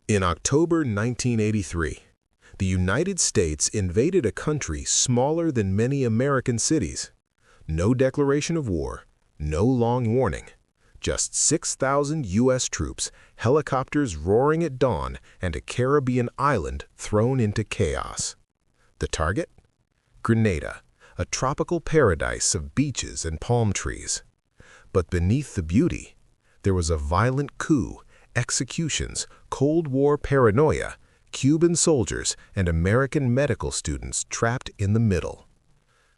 In October 1983, the United States invaded a country smaller than many American cities. No declaration of war, no long warning. Just 6,000 U.S. troops, helicopters roaring at dawn, and a Caribbean island thrown into chaos. The target? Grenada, a tropical paradise of beaches and palm trees. But beneath the beauty, there was a violent coup, executions, Cold War paranoia, Cuban soldiers, and American medical students trapped in the middle.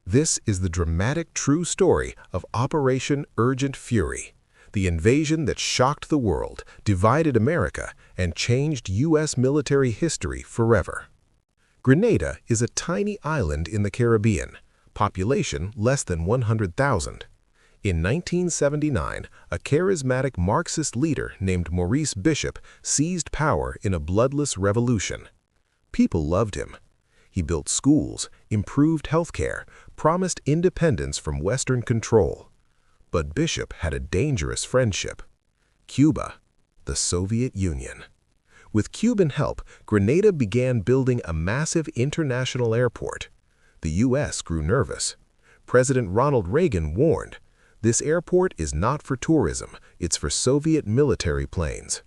This is the dramatic true story of Operation Urgent Fury, the invasion that shocked the world, divided America, and changed U.S. military history forever. Grenada is a tiny island in the Caribbean, population less than 100,000. In 1979, a charismatic Marxist leader named Maurice Bishop seized power in a bloodless revolution. People loved him. He built schools, improved healthcare, promised independence from Western control. But Bishop had a dangerous friendship: Cuba, the Soviet Union. With Cuban help, Grenada began building a massive international airport. The U.S. grew nervous. President Ronald Reagan warned, "This airport is not for tourism, it's for Soviet military planes."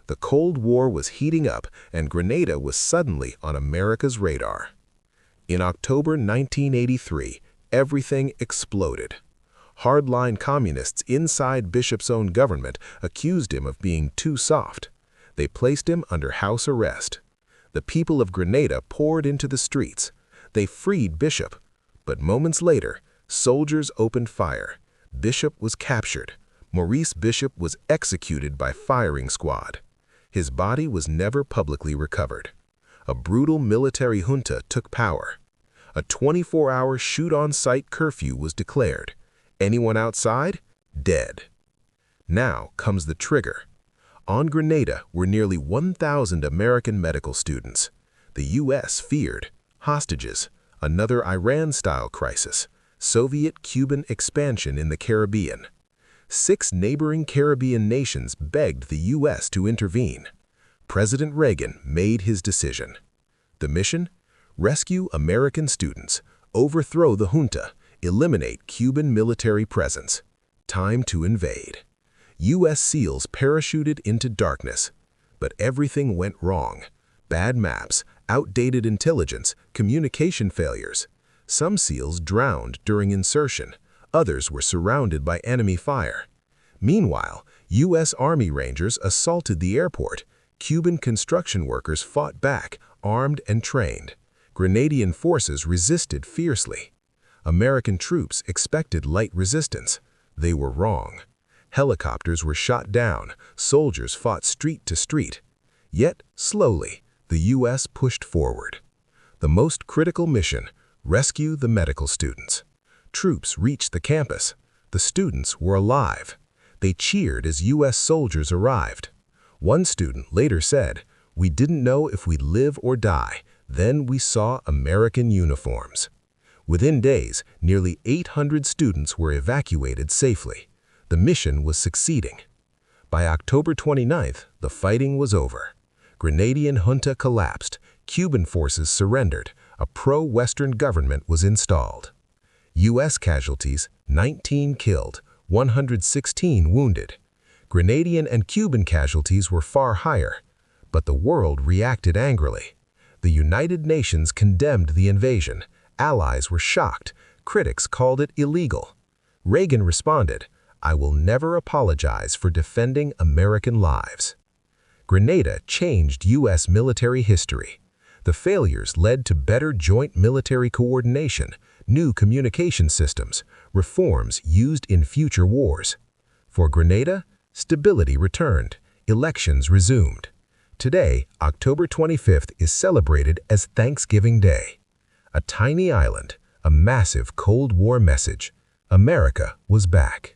The Cold War was heating up, and Grenada was suddenly on America's radar. In October 1983, everything exploded. Hardline communists inside Bishop's own government accused him of being too soft. They placed him under house arrest. The people of Grenada poured into the streets. They freed Bishop, but moments later, soldiers opened fire. Bishop was captured. Maurice Bishop was executed by firing squad. His body was never publicly recovered. A brutal military junta took power. A 24-hour shoot-on-sight curfew was declared. Anyone outside? Dead. Now comes the trigger. On Grenada were nearly 1,000 American medical students. The U.S. feared hostages, another Iran-style crisis, Soviet-Cuban expansion in the Caribbean. 6 neighboring Caribbean nations begged the U.S. to intervene. President Reagan made his decision. The mission? Rescue American students, overthrow the junta, eliminate Cuban military presence. Time to invade. U.S. SEALs parachuted into darkness. But everything went wrong. Bad maps, outdated intelligence, communication failures. Some SEALs drowned during insertion. Others were surrounded by enemy fire. Meanwhile, U.S. Army Rangers assaulted the airport. Cuban construction workers fought back, armed and trained. Grenadian forces resisted fiercely. American troops expected light resistance. They were wrong. Helicopters were shot down. Soldiers fought street to street. Yet, slowly, the U.S. pushed forward. The most critical mission: rescue the medical students. Troops reached the campus. The students were alive. They cheered as U.S. soldiers arrived. One student later said, "We didn't know if we'd live or die. Then we saw American uniforms." Within days, nearly 800 students were evacuated safely. The mission was succeeding. By October 29th, the fighting was over. Grenadian junta collapsed. Cuban forces surrendered. A pro-Western government was installed. U.S. casualties: 19 killed, 116 wounded. Grenadian and Cuban casualties were far higher, but the world reacted angrily. The United Nations condemned the invasion. Allies were shocked. Critics called it illegal. Reagan responded, "I will never apologize for defending American lives." Grenada changed U.S. military history. The failures led to better joint military coordination, new communication systems, reforms used in future wars. For Grenada, stability returned, elections resumed. Today, October 25th is celebrated as Thanksgiving Day. A tiny island, a massive Cold War message: America was back.